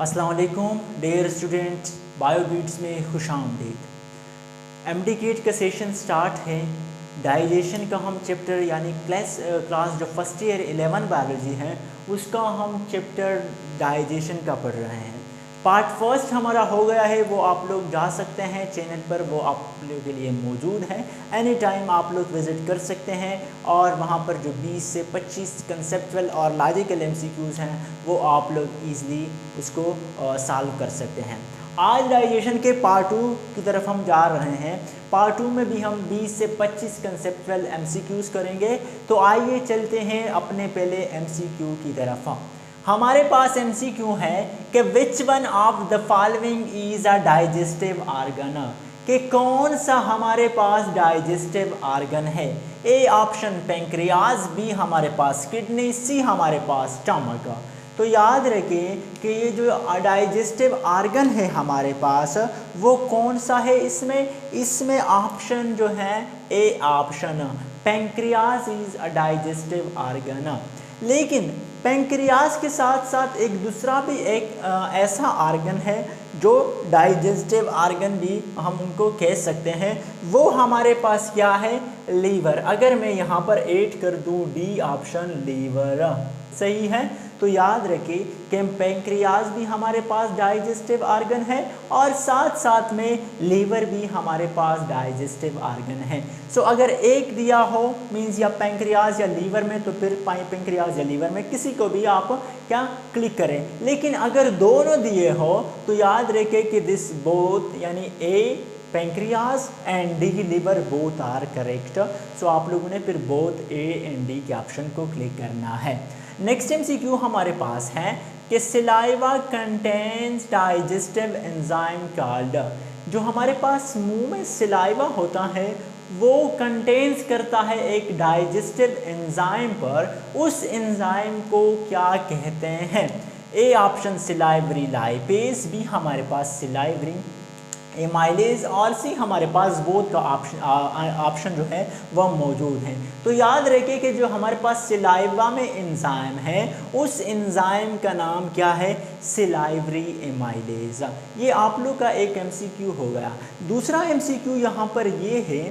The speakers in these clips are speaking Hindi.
अस्सलाम वालेकुम डियर स्टूडेंट, बायोबीट्स में खुशामदीद। एमडीकेट का सेशन स्टार्ट है। डाइजेशन का हम चैप्टर यानी क्लास जो फर्स्ट ईयर 11 बायोलॉजी है उसका हम चैप्टर डाइजेशन का पढ़ रहे हैं। पार्ट फर्स्ट हमारा हो गया है, वो आप लोग जा सकते हैं चैनल पर, वो आप लोगों के लिए मौजूद है। एनी टाइम आप लोग विज़िट कर सकते हैं और वहाँ पर जो 20 से 25 कंसेप्चुअल और लॉजिकल एमसीक्यूज़ हैं वो आप लोग ईज़िली उसको सॉल्व कर सकते हैं। आज डाइजेशन के पार्ट 2 की तरफ हम जा रहे हैं। पार्ट 2 में भी हम 20 से 25 कंसेप्चुअल एमसीक्यूज़ करेंगे। तो आइए चलते हैं अपने पहले एमसीक्यू की तरफ। हमारे पास एमसीक्यू है कि which one of the following is a digestive organ, कि कौन सा हमारे पास डाइजेस्टिव ऑर्गन है। ए ऑप्शन पेंक्रियाज, बी हमारे पास किडनी, सी हमारे पास स्टमक। तो याद रखें कि ये जो डाइजेस्टिव ऑर्गन है हमारे पास वो कौन सा है। इसमें ऑप्शन जो है A option pancreas is a digestive organ. लेकिन पेंक्रियाज के साथ साथ एक दूसरा भी एक ऐसा ऑर्गन है जो डाइजेस्टिव ऑर्गन भी हम उनको कह सकते हैं, वो हमारे पास क्या है, लीवर। अगर मैं यहाँ पर ऐड कर दूँ डी ऑप्शन लीवर, सही है। तो याद रखिए कि पेंक्रियाज भी हमारे पास डाइजेस्टिव ऑर्गन है और साथ साथ में लीवर भी हमारे पास डाइजेस्टिव ऑर्गन है। सो अगर एक दिया हो मीन्स या पेंक्रियाज या लीवर में, तो फिर पेंक्रियाज या लीवर में किसी को भी आप क्या क्लिक करें। लेकिन अगर दोनों दिए हो तो याद रखें कि दिस बोथ यानी A pancreas and D liver both are correct. So आप लोगों ने फिर बोथ ए एंड डी के ऑप्शन को क्लिक करना है। नेक्स्ट एमसीक्यू हमारे पास है कि saliva contains digestive enzyme called. जो हमारे पास मुंह में सिलाइवा होता है वो कंटेन्स करता है एक डाइजेस्टिव एंजाइम पर, उस एंजाइम को क्या कहते हैं। A option salivary lipase, B हमारे पास सिलाइवरी एमाइलेज और सी हमारे पास बोथ का ऑप्शन जो है वह मौजूद है। तो याद रखिए कि जो हमारे पास सिलाइवा में एंजाइम है उस एंजाइम का नाम क्या है, सिलाइवरी एमाइलेज। ये आप लोग का एक एमसीक्यू हो गया। दूसरा एमसीक्यू यहाँ पर ये है,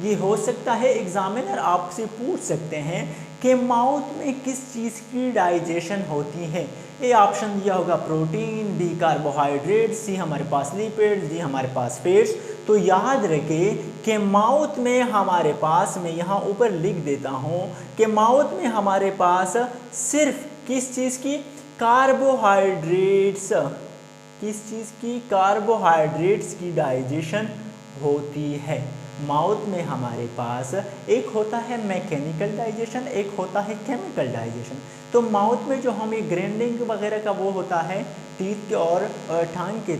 ये हो सकता है एग्जामिनर आपसे पूछ सकते हैं कि माउथ में किस चीज़ की डाइजेशन होती है। ए ऑप्शन दिया होगा प्रोटीन, बी कार्बोहाइड्रेट, सी हमारे पास लिपिड, डी हमारे पास फैट्स। तो याद रखें कि माउथ में हमारे पास, मैं यहाँ ऊपर लिख देता हूँ कि माउथ में हमारे पास सिर्फ किस चीज़ की, कार्बोहाइड्रेट्स, किस चीज़ की, कार्बोहाइड्रेट्स की डाइजेशन होती है। माउथ में हमारे पास एक होता है मैकेनिकल डाइजेशन, एक होता है केमिकल डाइजेशन। तो माउथ में जो हमें ग्राइंडिंग वगैरह का वो होता है टीथ के और टांग के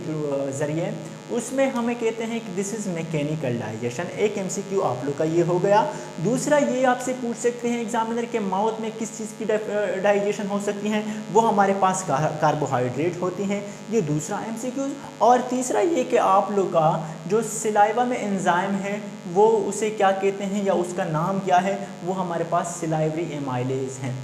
ज़रिए, उसमें हमें कहते हैं कि दिस इज़ मैकेनिकल डाइजेशन। एक एमसीक्यू आप लोग का ये हो गया। दूसरा ये आपसे पूछ सकते हैं एग्जामिनर के माउथ में किस चीज़ की डाइजेशन हो सकती हैं, वो हमारे पास कार्बोहाइड्रेट होती हैं, ये दूसरा एमसीक्यू। और तीसरा ये कि आप लोग का जो सिलाइवा में एंजाइम है वो उसे क्या कहते हैं या उसका नाम क्या है, वो हमारे पास सिलाइवरी एमाइलेज हैं।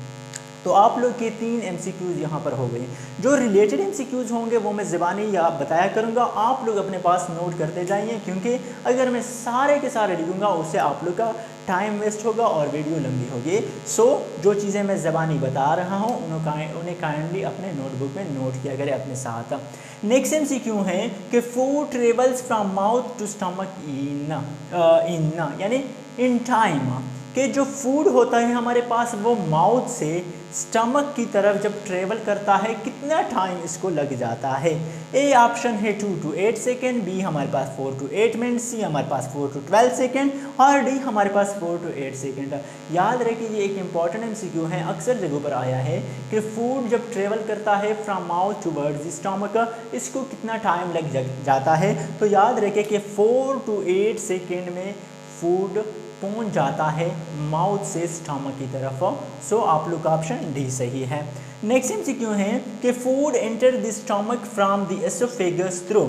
तो आप लोग के 3 एमसीक्यूज़ यहाँ पर हो गए। जो रिलेटेड एमसीक्यूज़ होंगे वो मैं ज़बानी या बताया करूँगा, आप लोग अपने पास नोट करते जाइए, क्योंकि अगर मैं सारे के सारे लिखूँगा उससे आप लोग का टाइम वेस्ट होगा और वीडियो लंबी होगी। सो जो चीज़ें मैं ज़बानी बता रहा हूँ उन्हें काइंडली अपने नोटबुक में नोट किया करें अपने साथ। नेक्स्ट एमसीक्यू है कि food travels from mouth to stomach in यानी इन टाइम, कि जो फूड होता है हमारे पास वो माउथ से स्टमक की तरफ जब ट्रेवल करता है कितना टाइम इसको लग जाता है। ए ऑप्शन है 2 to 8 सेकेंड, बी हमारे पास 4 to 8 मिनट, सी हमारे पास 4 to 12 सेकेंड और डी हमारे पास 4 to 8 सेकेंड। याद रखिए ये एक इंपॉर्टेंट एमसीक्यू है, अक्सर जगहों पर आया है कि फूड जब ट्रेवल करता है फ्रॉम माउथ टूवर्ड्स स्टमक इसको कितना टाइम लग जाता है। तो याद रखिए कि 4 to 8 सेकेंड में फूड पहुंच जाता है माउथ से स्टमक की तरफ। सो आप लोग का ऑप्शन डी सही है। नेक्स्ट एमसीक्यू है कि food enter the stomach from the oesophagus through.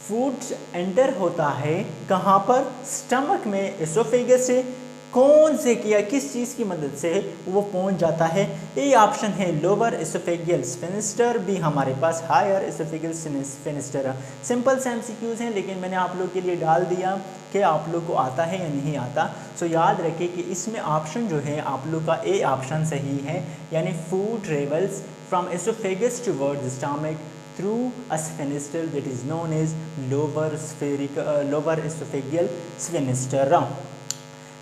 Food enter होता है कहाँ पर, स्टमक में, एसोफेगस से। कौन से किया किस चीज़ की मदद से वो पहुंच जाता है? ए ऑप्शन है लोअर एसोफेगियल स्फिंक्टर, बी हमारे पास हायर एसोफेगियल स्फिंक्टर। सिंपल से एमसीक्यूज हैं, लेकिन मैंने आप लोग के लिए डाल दिया कि आप लोग को आता है या नहीं आता। सो याद रखें कि इसमें ऑप्शन जो है आप लोग का ए ऑप्शन सही है, यानी food travels from oesophagus towards stomach through a sphincter that is known as lower oesophageal sphincter.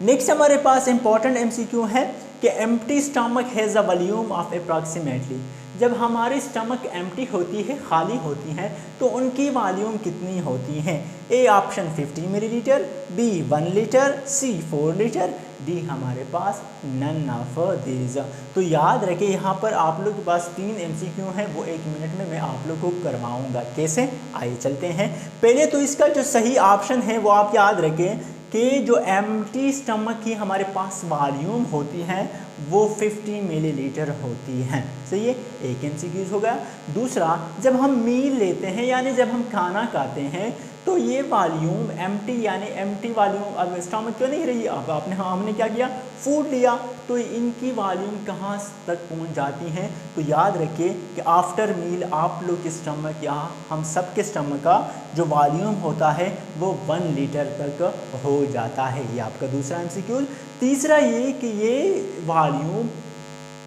Next हमारे पास इंपॉर्टेंट एमसीक्यू है कि empty stomach has a volume of approximately. जब हमारी स्टमक एम्प्टी होती है, खाली होती है, तो उनकी वॉल्यूम कितनी होती है? A option 50 millilitre, B 1 litre, C 4 litre, D हमारे पास नन ऑफ दीज। तो याद रखें यहाँ पर आप लोग के पास 3 एमसीक्यू हैं, वो 1 मिनट में मैं आप लोग को करवाऊँगा। कैसे? आइए चलते हैं। पहले तो इसका जो सही ऑप्शन है वो आप याद रखें कि जो एम्प्टी स्टमक की हमारे पास वॉल्यूम होती है वो 50 मिलीलीटर होती है। सही है, एक एमसीक्यू हो गया। दूसरा, जब हम मील लेते हैं यानी जब हम खाना खाते हैं तो ये वॉल्यूम एम्प्टी यानी एम्प्टी वॉल्यूम, अब स्टमक क्यों नहीं रही, अब हमने क्या किया, फूड लिया, तो इनकी वॉल्यूम कहाँ तक पहुँच जाती हैं? तो याद रखिए कि आफ्टर मील आप लोग के स्टमक या हम सब के स्टमक का जो वॉल्यूम होता है वो 1 लीटर तक हो जाता है। ये आपका दूसरा एमसीक्यू। तीसरा ये कि ये वॉल्यूम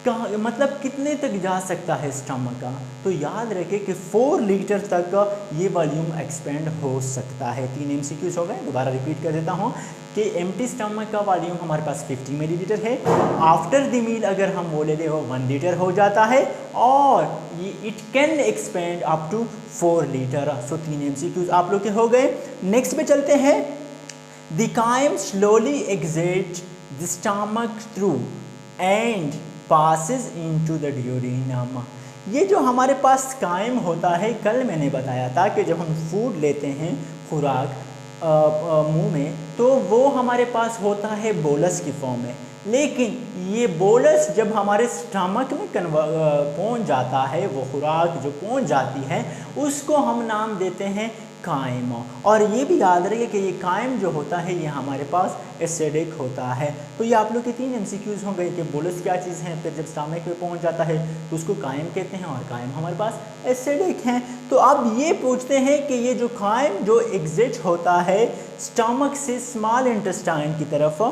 कहाँ, मतलब कितने तक जा सकता है स्टमक का? तो याद रखें कि 4 लीटर तक ये वॉल्यूम एक्सपेंड हो सकता है। 3 एमसीक्यूज हो गए। दोबारा रिपीट कर देता हूँ कि एम्प्टी स्टमक का वॉल्यूम हमारे पास 50 मिलीलीटर है। आफ्टर द मील अगर हम बोले थे वो 1 लीटर हो जाता है, और ये it can expand up to 4 litre. So 3 MCQs आप लोग के हो गए। नेक्स्ट पे चलते हैं। The chyme slowly exit the stomach through and passes into the duodenum. ये जो हमारे पास कायम होता है, कल मैंने बताया था कि जब हम फूड लेते हैं, खुराक मुंह में, तो वो हमारे पास होता है बोलस की फॉर्म में, लेकिन ये बोलस जब हमारे स्टमक में पहुंच जाता है, वो खुराक जो पहुंच जाती है उसको हम नाम देते हैं कायम। और ये भी याद रखिए कि ये कायम जो होता है ये हमारे पास एसिडिक होता है। तो ये आप लोग के 3 एमसीक्यूज हो गए कि बोलस क्या चीज़ है, फिर जब स्टमक में पहुंच जाता है तो उसको कायम कहते हैं, और कायम हमारे पास एसिडिक हैं। तो अब ये पूछते हैं कि ये जो कायम जो एग्जिट होता है स्टमक से स्मॉल इंटेस्टाइन की तरफ,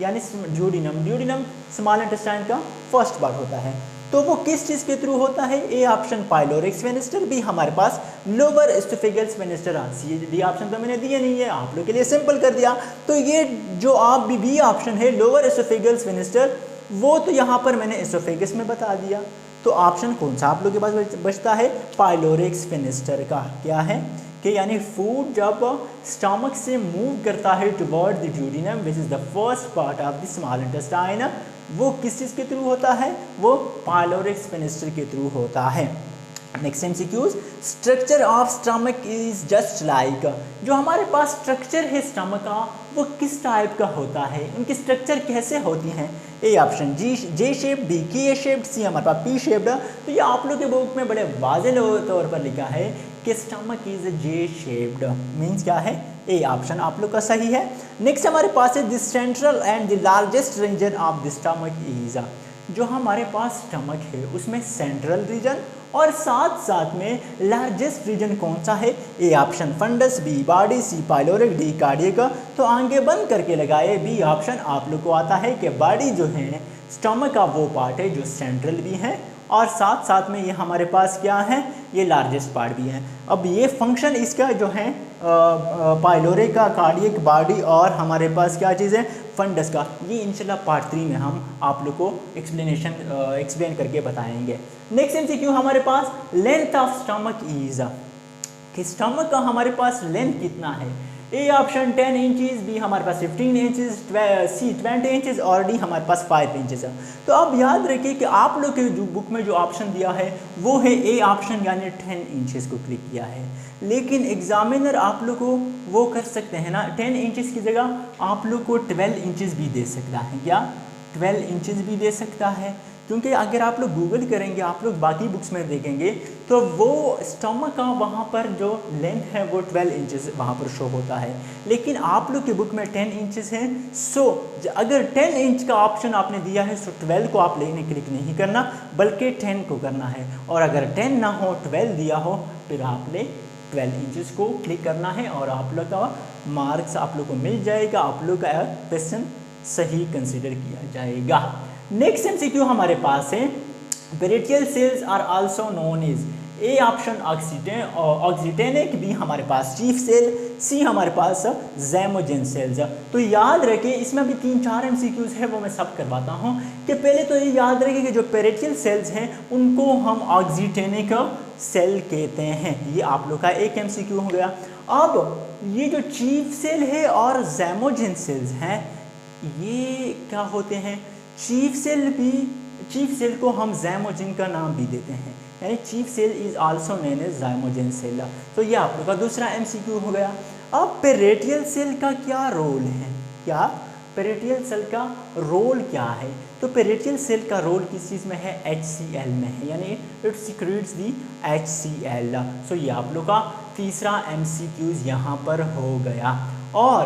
यानी ड्यूडिनम स्मॉल इंटेस्टाइन का फर्स्ट पार्ट होता है, तो वो किस चीज़ के थ्रू होता है? A option pyloric sphincter, B हमारे पास lower oesophageal sphincter, C D option तो मैंने दिए नहीं है, आप लोग के लिए सिंपल कर दिया। तो ये जो आप बी ऑप्शन है लोअर एसोफेजियल स्फिंक्टर, वो तो यहाँ पर मैंने एसोफेगस में बता दिया। तो ऑप्शन कौन सा आप लोग के पास बचता है? पाइलोरिक स्फिंक्टर का। क्या है कि यानी फूड जब स्टमक से मूव करता है toward the duodenum which is the first part of the small intestine, वो किस चीज़ के थ्रू होता है? वो पाइलोरिक स्फिंक्टर के थ्रू होता है। Next MCQs, structure of stomach is just like, जो हमारे पास स्ट्रक्चर है स्टमक का वो किस टाइप का होता है, उनकी स्ट्रक्चर कैसे होती हैं? A option J shape, B K shaped, C हमारे पास पी शेप्ड। तो ये आप लोग के बुक में बड़े वाज़ेह तौर पर लिखा है कि stomach is J shaped, means क्या है? ए ऑप्शन आप लोग का सही है। नेक्स्ट हमारे पास है the central and the largest region of the stomach is, जो हमारे पास स्टमक है उसमें सेंट्रल रीजन और साथ साथ में लार्जेस्ट रीजन कौन सा है? A option fundus, B body, C pyloric, D cardiac. तो आगे बंद करके लगाए, बी ऑप्शन आप लोग को आता है कि बॉडी जो है स्टमक का वो पार्ट है जो सेंट्रल भी है, और साथ साथ में ये हमारे पास क्या है? ये लार्जेस्ट पार्ट भी है। अब ये फंक्शन इसका जो है पाइलोरिक का, कार्डियक, बॉडी और हमारे पास क्या चीज़ है? फंडस का। ये इंशाल्लाह पार्ट 3 में हम आप लोग को एक्सप्लेन करके बताएंगे। नेक्स्ट एमसीक्यू हमारे पास लेंथ ऑफ स्टमक इज, कि स्टमक का हमारे पास लेंथ कितना है? ए ऑप्शन 10 इंचज़, बी हमारे पास 15 इंचज़, सी 20 इंचज़ और डी हमारे पास 5 इंचज़ है। तो अब याद रखिए कि आप लोग के जो बुक में जो ऑप्शन दिया है वो है ए ऑप्शन, यानी 10 इंचज़ को क्लिक किया है, लेकिन एग्जामिनर आप लोग को वो कर सकते हैं ना, 10 इंचज़ की जगह आप लोग को 12 इंचज़ भी दे सकता है। क्या 12 इंचज़ भी दे सकता है? क्योंकि अगर आप लोग गूगल करेंगे, आप लोग बाकी बुक्स में देखेंगे तो वो स्टमक का वहाँ पर जो लेंथ है वो 12 इंचेस वहाँ पर शो होता है, लेकिन आप लोग की बुक में 10 इंचेस है। सो अगर 10 इंच का ऑप्शन आपने दिया है तो 12 को आप लेने क्लिक नहीं करना बल्कि 10 को करना है, और अगर 10 ना हो 12 दिया हो फिर आपने 12 इंचेस को क्लिक करना है और आप लोग का मार्क्स आप लोग को मिल जाएगा, आप लोग का क्वेश्चन सही कंसिडर किया जाएगा। नेक्स्ट एमसीक्यू हमारे पास है, parietal cells are also known as, A option oxyntic, B हमारे पास चीफ सेल, सी हमारे पास ज़ाइमोजेन सेल्स। तो याद रखिए इसमें अभी 3-4 एमसीक्यूज है वो मैं सब करवाता हूँ कि पहले तो ये याद रखिए कि जो पेरिटियल सेल्स हैं उनको हम ऑक्सीटेनिक सेल कहते हैं, ये आप लोग का एक एमसीक्यू हो गया। अब ये जो चीफ सेल है और ज़ाइमोजेन सेल्स हैं ये क्या होते हैं, चीफ सेल को हम ज़ाइमोजेन का नाम भी देते हैं, यानी chief cell is also known as zymogen cell. तो ये आप लोग का दूसरा एमसीक्यू हो गया। अब पेरिटियल सेल का क्या रोल है, क्या पेरिटियल सेल का रोल क्या है, तो पेरिटियल सेल का रोल किस चीज़ में है, HCl में है, यानी इट सिक्रीट्स दी HCl। सो ये आप लोग का तीसरा एमसीक्यूज यहाँ पर हो गया। और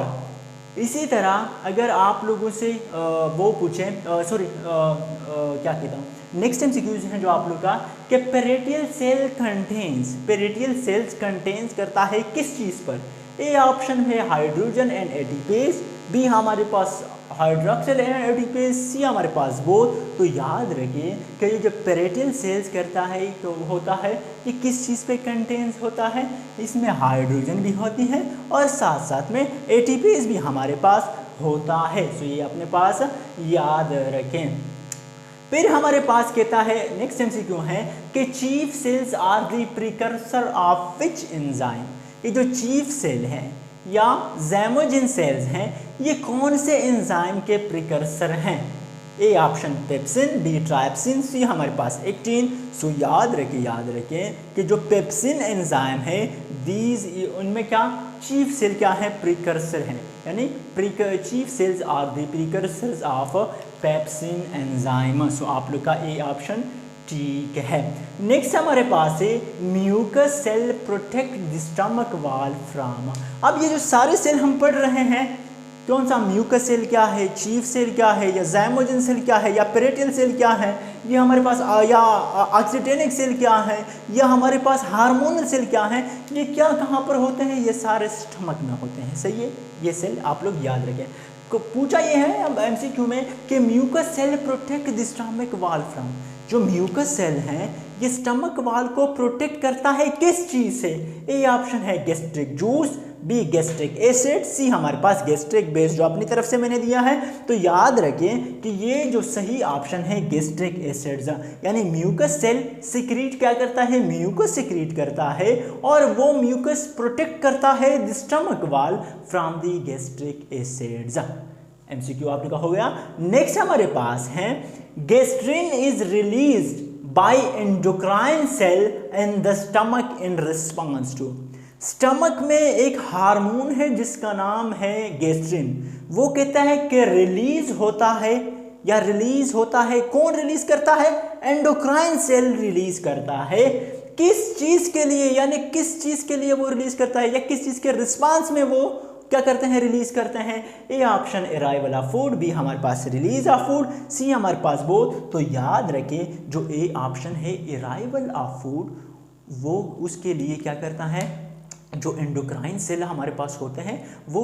इसी तरह अगर आप लोगों से वो पूछें, क्या कहता हूँ, नेक्स्ट एमसीक्यूज है जो आप लोग का कि पेरिटियल सेल्स कंटेन्स करता है किस चीज़ पर, ए ऑप्शन है हाइड्रोजन एंड एटीपेज, बी हमारे पास हाइड्रोक्सिल एंड एटीपेज, सी हमारे पास बोथ। तो याद रखिए कि ये जो पेरिटियल सेल्स करता है तो होता है ये किस चीज़ पे कंटेन्स होता है, इसमें हाइड्रोजन भी होती है और साथ साथ में एटीपेज भी हमारे पास होता है। सो ये अपने पास याद रखें। फिर हमारे पास कहता है नेक्स्ट एमसीक्यू है कि chief cells are the precursor of which enzyme, ये जो चीफ सेल हैं या ज़ाइमोजेन सेल्स हैं ये कौन से एंजाइम के प्रिकर्सर हैं, A option pepsin, B trypsin, C हमारे पास एक्टिन। सो याद रखें कि जो पेप्सिन एंजाइम है दीज उनमें क्या चीफ सेल क्या है, प्रिकर्सर हैं, यानी chief cells are the precursors of pepsin enzyme. So आप लोग का ए ऑप्शन ठीक है। नेक्स्ट हमारे पास है mucus cell protect the stomach wall from, अब ये जो सारे सेल हम पढ़ रहे हैं कौन सा, म्यूकस सेल क्या है, चीफ सेल क्या है, या ज़ाइमोजेन सेल क्या है, या पेरिटियल सेल क्या है, ये हमारे पास या ऑक्सीटेनिक सेल क्या है, या हमारे पास हार्मोनल सेल क्या है, ये क्या कहाँ पर होते हैं, ये सारे स्टमक में होते हैं। सही है, ये सेल आप लोग याद रखें। को पूछा ये है अब एमसीक्यू में कि mucus cell protect the stomach wall from, जो म्यूकस सेल हैं ये स्टमक वॉल को प्रोटेक्ट करता है किस चीज़ से, ए ऑप्शन है gastric juice, B gastric acid, C हमारे पास गैस्ट्रिक बेस जो अपनी तरफ से मैंने दिया है। तो याद रखें कि ये जो सही ऑप्शन है गैस्ट्रिक एसिड्स, यानी म्यूकस सेल सिक्रीट क्या करता है, म्यूकस सिक्रीट करता है और वो म्यूकस प्रोटेक्ट करता है the stomach wall from the gastric acids. MCQ आप लोग का हो गया। नेक्स्ट हमारे पास है gastrin is released by endocrine cell in the stomach in response to, stomach में एक हार्मोन है जिसका नाम है गैस्ट्रिन, वो कहता है कि रिलीज होता है या रिलीज होता है, कौन रिलीज करता है, एंडोक्राइन सेल रिलीज करता है, किस चीज के लिए, यानी किस चीज के लिए वो रिलीज करता है या किस चीज के रिस्पांस में वो क्या करते हैं, रिलीज करते हैं। A option arrival of food, B हमारे पास रिलीज ऑफ फूड, सी हमारे पास बोथ। तो याद रखें जो ए ऑप्शन है अराइवल ऑफ फूड वो उसके लिए क्या करता है, जो एंडोक्राइन सेल हमारे पास होते हैं वो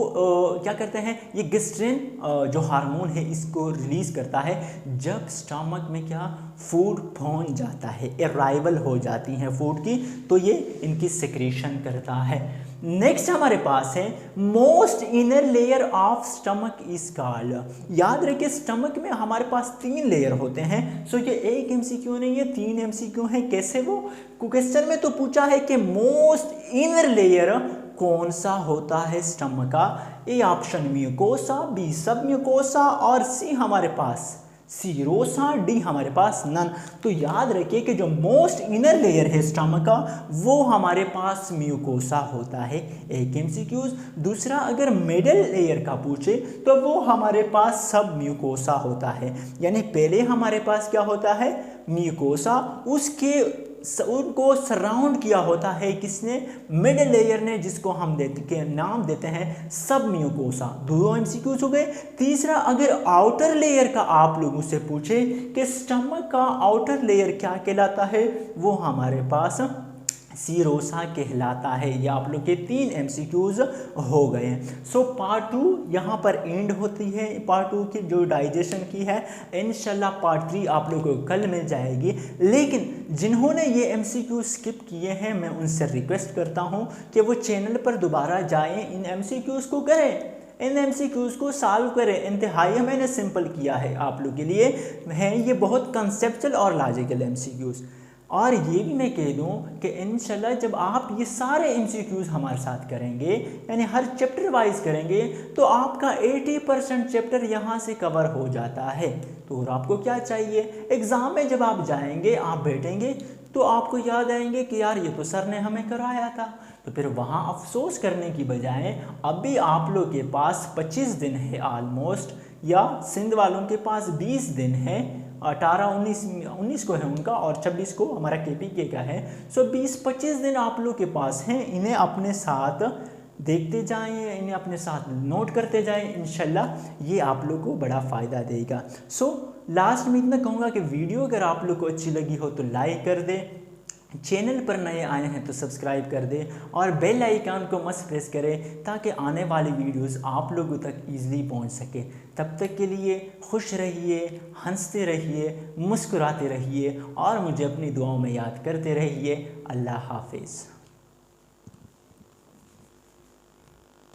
क्या करते हैं, ये गैस्ट्रिन जो हार्मोन है इसको रिलीज करता है जब स्टमक में क्या फूड पहुंच जाता है, अराइवल हो जाती है फूड की, तो ये इनकी सिक्रीशन करता है। नेक्स्ट हमारे पास है most inner layer of stomach is called, याद रखिए स्टमक में हमारे पास 3 लेयर होते हैं। सो ये एक एमसीक्यू नहीं है, 3 एमसीक्यू है। कैसे वो क्वेश्चन में तो पूछा है कि मोस्ट इनर लेयर कौन सा होता है स्टमक का, ए ऑप्शन म्यूकोसा, बी सब म्यूकोसा और सी हमारे पास सीरोसा, डी हमारे पास नन। तो याद रखिए कि जो मोस्ट इनर लेयर है स्टमक का वो हमारे पास म्यूकोसा होता है, एक एमसीक्यूज। दूसरा अगर मिडिल लेयर का पूछे तो वो हमारे पास सब म्यूकोसा होता है, यानी पहले हमारे पास क्या होता है म्यूकोसा, उनको सराउंड किया होता है किसने, मिडिल लेयर ने, जिसको हम नाम देते हैं सब म्यूकोसा। दो एमसीक्यूज हो गए। तीसरा अगर आउटर लेयर का आप लोगों से पूछे कि स्टमक का आउटर लेयर क्या कहलाता है, वो हमारे पास सीरोसा कहलाता है। ये आप लोग के 3 एमसीक्यूज हो गए हैं। सो पार्ट 2 यहाँ पर एंड होती है, पार्ट 2 की जो डाइजेशन की है। इंशाल्लाह पार्ट 3 आप लोगों को कल मिल जाएगी। लेकिन जिन्होंने ये एमसीक्यू स्किप किए हैं मैं उनसे रिक्वेस्ट करता हूँ कि वो चैनल पर दोबारा जाएं, इन एमसीक्यूज को करें, इन एमसीक्यूज को सॉल्व करें। इंतहाई मैंने सिंपल किया है आप लोग के लिए, हैं ये बहुत कंसेप्चुअल और लॉजिकल एमसीक्यूज। और ये भी मैं कह दूं कि इंशाल्लाह जब आप ये सारे एमसीक्यूज हमारे साथ करेंगे, यानी हर चैप्टर वाइज करेंगे, तो आपका 80% चैप्टर यहाँ से कवर हो जाता है। तो और आपको क्या चाहिए, एग्ज़ाम में जब आप जाएंगे, आप बैठेंगे तो आपको याद आएंगे कि यार ये तो सर ने हमें कराया था। तो फिर वहाँ अफसोस करने की बजाय अभी आप लोग के पास 25 दिन है ऑलमोस्ट, या सिंध वालों के पास 20 दिन है, 18-19 को है उनका और 26 को हमारा केपीके का है। सो 20-25 दिन आप लोग के पास हैं, इन्हें अपने साथ देखते जाएं, इन्हें अपने साथ नोट करते जाएं, इंशाल्लाह ये आप लोग को बड़ा फ़ायदा देगा। सो लास्ट में इतना कहूँगा कि वीडियो अगर आप लोग को अच्छी लगी हो तो लाइक कर दें, चैनल पर नए आए हैं तो सब्सक्राइब कर दें और बेल आइकन को मस्ट प्रेस करें ताकि आने वाली वीडियोस आप लोगों तक ईज़िली पहुंच सके। तब तक के लिए खुश रहिए, हंसते रहिए, मुस्कुराते रहिए और मुझे अपनी दुआओं में याद करते रहिए। अल्लाह हाफिज़।